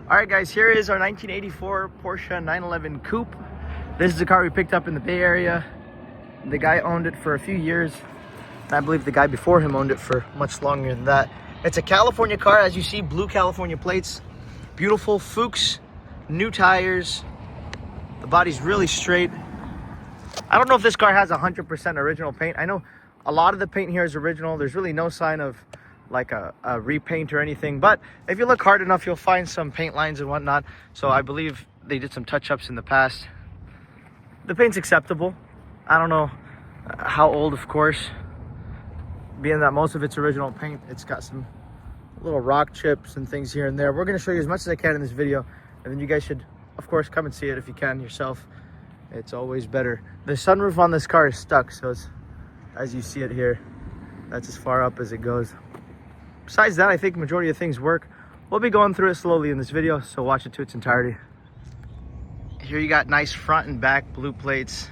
All right, guys, here is our 1984 Porsche 911 Coupe. This is a car we picked up in the Bay Area. The guy owned it for a few years, and I believe the guy before him owned it for much longer than that. It's a California car, as you see, blue California plates. Beautiful Fuchs, new tires. The body's really straight. I don't know if this car has 100% original paint. I know a lot of the paint here is original. There's really no sign of like a repaint or anything, but if you look hard enough, you'll find some paint lines and whatnot. So I believe they did some touch-ups in the past. The paint's acceptable. I don't know how old, of course, being that most of it's original paint. It's got some little rock chips and things here and there. We're going to show you as much as I can in this video, and then you guys should, of course, come and see it if you can yourself. It's always better. The sunroof on this car is stuck, so it's, as you see it here, that's as far up as it goes. Besides that, I think majority of things work. We'll be going through it slowly in this video, so watch it to its entirety. Here you got nice front and back blue plates.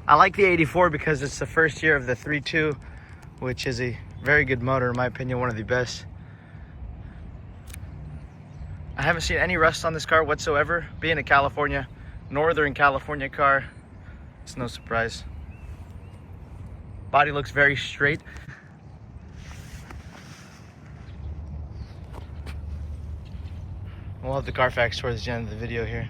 I like the 84 because it's the first year of the 3.2, which is a very good motor, in my opinion, one of the best. I haven't seen any rust on this car whatsoever. Being a California, Northern California car, it's no surprise. Body looks very straight. We'll have the Carfax towards the end of the video here.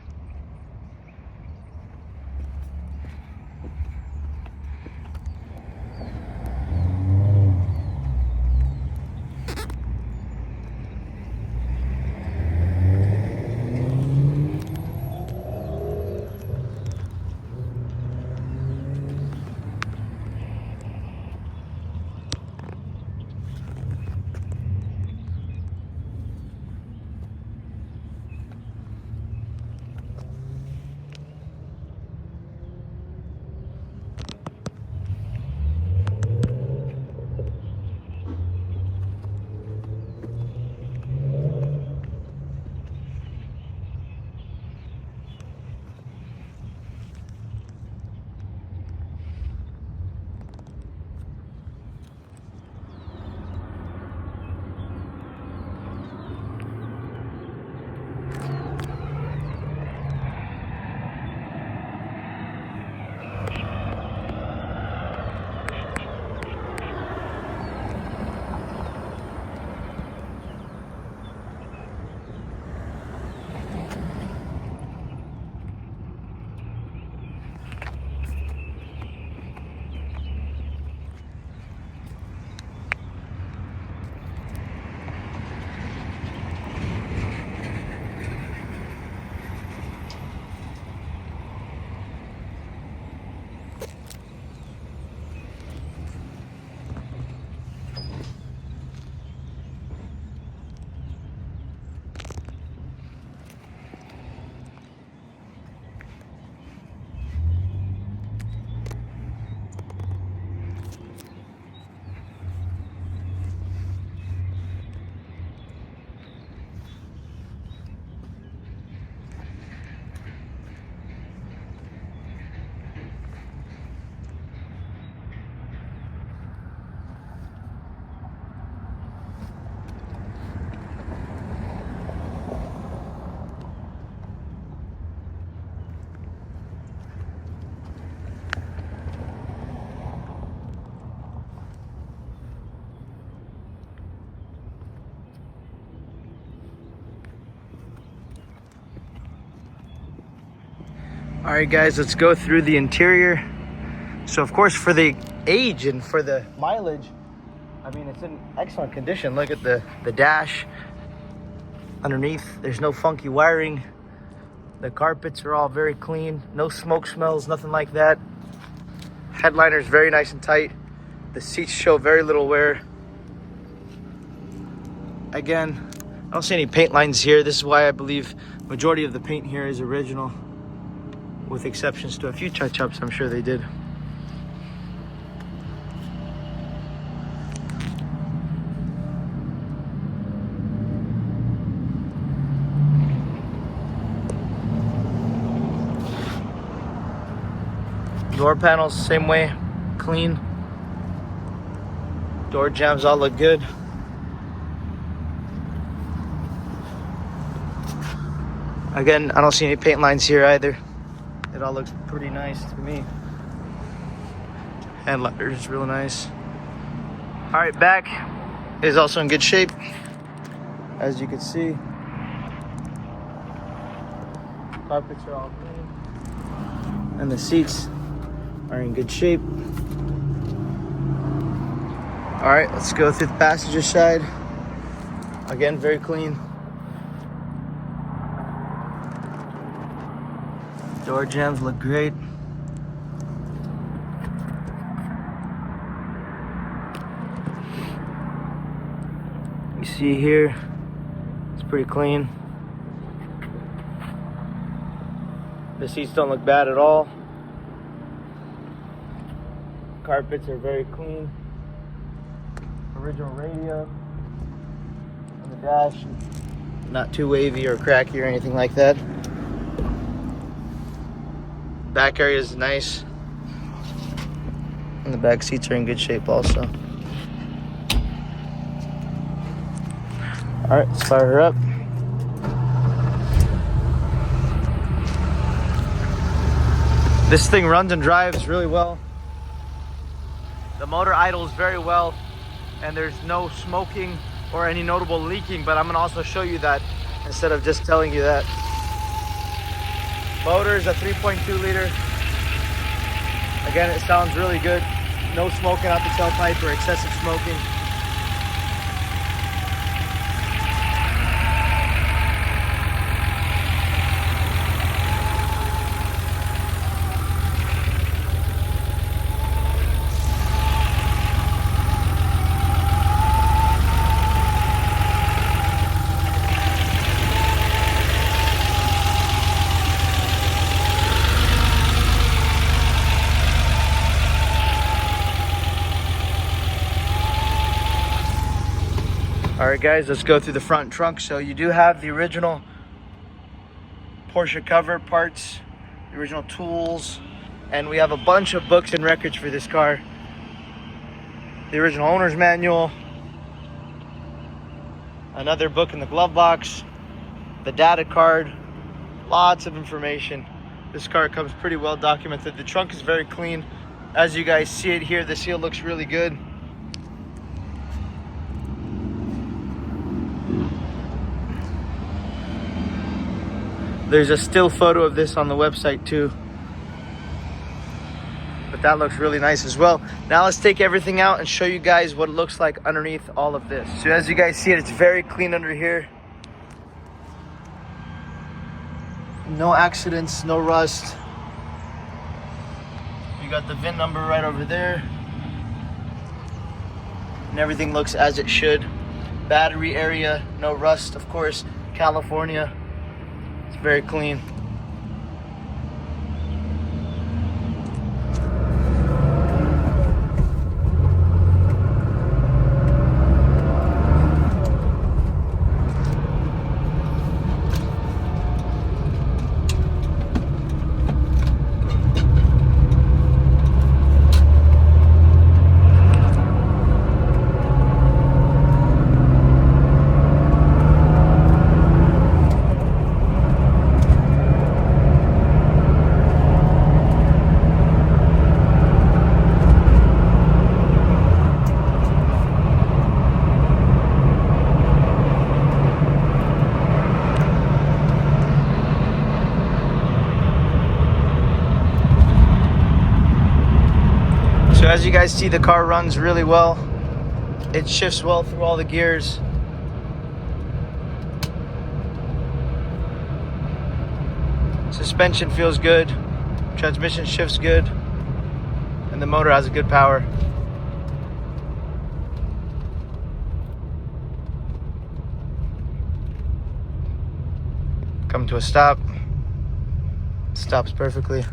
All right, guys, let's go through the interior. So, of course, for the age and for the mileage, I mean, it's in excellent condition. Look at the dash underneath. There's no funky wiring. The carpets are all very clean. No smoke smells, nothing like that. Headliner's very nice and tight. The seats show very little wear. Again, I don't see any paint lines here. This is why I believe majority of the paint here is original, with exceptions to a few touch-ups I'm sure they did. Door panels, same way, clean. Door jambs all look good. Again, I don't see any paint lines here either. It all looks pretty nice to me. And leather is real nice. All right, back is also in good shape, as you can see. Carpets are all clean, and the seats are in good shape. All right, let's go through the passenger side. Again, very clean. Door jambs look great. You see here, it's pretty clean. The seats don't look bad at all. Carpets are very clean. Original radio on the dash, not too wavy or cracky or anything like that. Back area is nice, and the back seats are in good shape also. All right, let's fire her up. This thing runs and drives really well. The motor idles very well, and there's no smoking or any notable leaking, but I'm gonna also show you that instead of just telling you that. Motor is a 3.2 liter. Again, it sounds really good. No smoking out the tailpipe or excessive smoking. All right, guys, let's go through the front trunk. So you do have the original Porsche cover parts, the original tools, and we have a bunch of books and records for this car. The original owner's manual, another book in the glove box, the data card, lots of information. This car comes pretty well documented. The trunk is very clean. As you guys see it here, the seal looks really good. There's a still photo of this on the website too, but that looks really nice as well. Now let's take everything out and show you guys what it looks like underneath all of this. So as you guys see it, it's very clean under here. No accidents, no rust. You got the VIN number right over there, and everything looks as it should. Battery area, no rust, of course, California. It's very clean. So as you guys see, the car runs really well. It shifts well through all the gears. Suspension feels good. Transmission shifts good. And the motor has a good power. Come to a stop. Stops perfectly.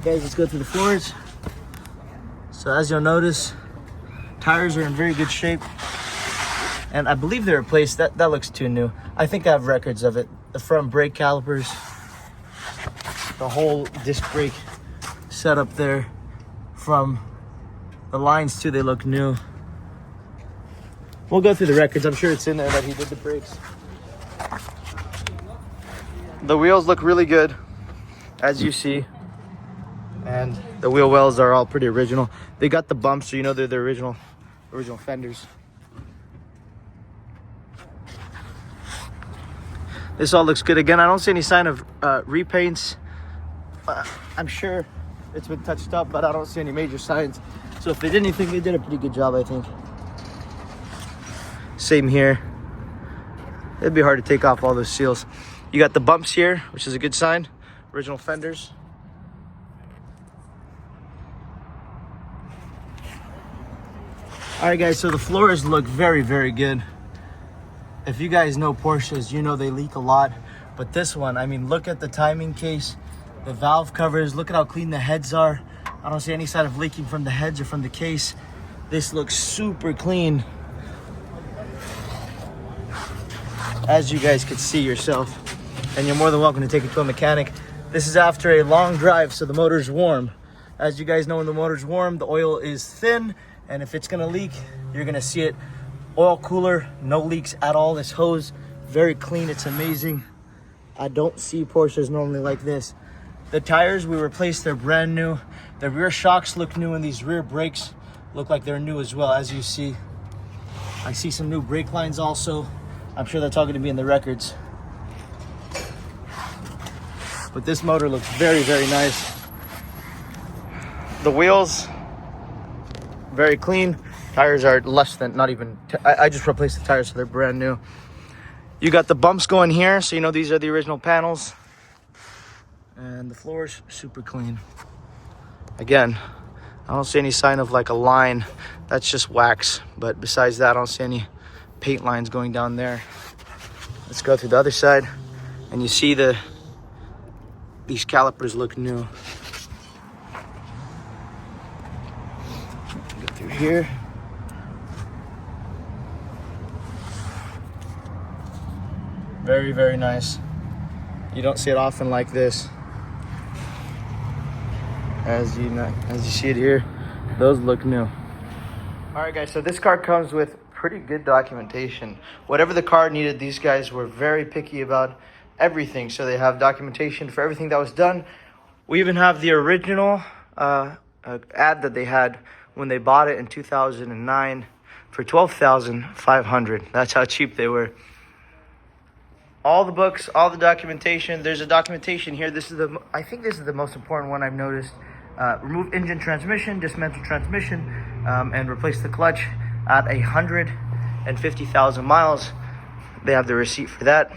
Alright guys, let's go through the floors. So as you'll notice, tires are in very good shape. And I believe they're replaced. That looks too new. I think I have records of it. The front brake calipers, the whole disc brake setup there, from the lines too, they look new. We'll go through the records. I'm sure it's in there that he did the brakes. The wheels look really good, as you see. And the wheel wells are all pretty original. They got the bumps, so you know they're the original fenders. This all looks good. Again, I don't see any sign of repaints. I'm sure it's been touched up, but I don't see any major signs. So if they did anything, they did a pretty good job, I think. Same here. It'd be hard to take off all those seals. You got the bumps here, which is a good sign. Original fenders. All right, guys, so the floors look very, very good. If you guys know Porsches, you know they leak a lot. But this one, I mean, look at the timing case, the valve covers, look at how clean the heads are. I don't see any sign of leaking from the heads or from the case. This looks super clean, as you guys could see yourself. And you're more than welcome to take it to a mechanic. This is after a long drive, so the motor's warm. As you guys know, when the motor's warm, the oil is thin, and if it's gonna leak, you're gonna see it. Oil cooler, no leaks at all. This hose, very clean, it's amazing. I don't see Porsches normally like this. The tires we replaced, they're brand new. The rear shocks look new, and these rear brakes look like they're new as well, as you see. I see some new brake lines also. I'm sure that's all gonna be in the records. But this motor looks very, very nice. The wheels, very clean. Tires are less than, not even, I just replaced the tires, so they're brand new. You got the bumps going here, so you know these are the original panels. And the floor's super clean. Again, I don't see any sign of like a line. That's just wax. But besides that, I don't see any paint lines going down there. Let's go through the other side. And you see these calipers look new. Go through here. Very, very nice. You don't see it often like this. As you see it here, those look new. All right, guys, so this car comes with pretty good documentation. Whatever the car needed, these guys were very picky about everything. So they have documentation for everything that was done. We even have the original ad that they had when they bought it in 2009 for $12,500. That's how cheap they were. All the books, all the documentation. There's a documentation here. I think this is the most important one I've noticed. Remove engine transmission, dismantle transmission, and replace the clutch at 150,000 miles. They have the receipt for that.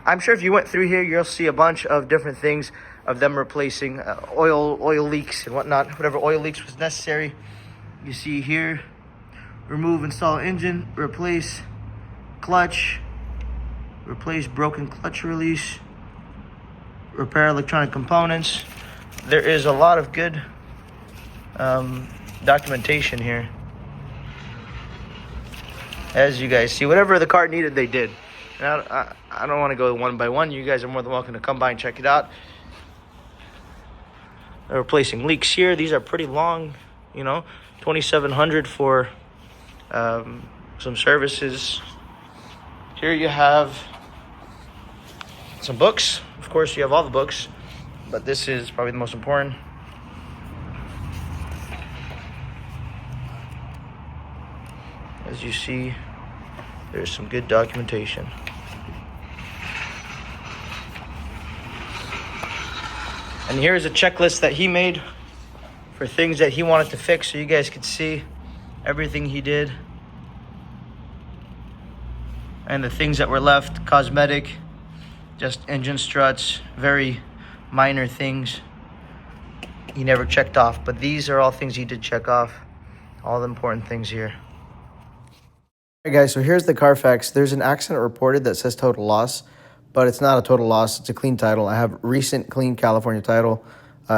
I'm sure if you went through here, you'll see a bunch of different things of them replacing oil leaks and whatnot. Whatever oil leaks was necessary. You see here, remove, install engine, replace clutch, replace broken clutch release, repair electronic components. There is a lot of good documentation here. As you guys see, whatever the car needed, they did. And I don't want to go one by one. You guys are more than welcome to come by and check it out. They're replacing leaks here. These are pretty long, you know, $2,700 for some services. Here you have some books. Of course, you have all the books, but this is probably the most important. As you see, there's some good documentation. And here's a checklist that he made for things that he wanted to fix, so you guys could see everything he did. And the things that were left, cosmetic, just engine struts, very minor things he never checked off. But these are all things he did check off. All the important things here. All right, guys, so here's the Carfax. There's an accident reported that says total loss, but it's not a total loss. It's a clean title. I have recent clean California title.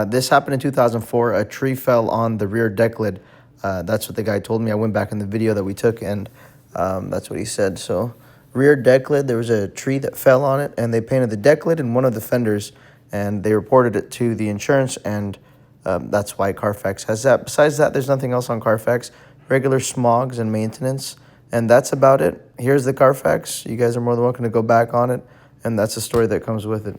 This happened in 2004. A tree fell on the rear deck lid. That's what the guy told me. I went back in the video that we took, and that's what he said. So rear deck lid, there was a tree that fell on it, and they painted the deck lid and one of the fenders, and they reported it to the insurance, and that's why Carfax has that. Besides that, there's nothing else on Carfax. Regular smogs and maintenance, and that's about it. Here's the Carfax. You guys are more than welcome to go back on it, and that's the story that comes with it.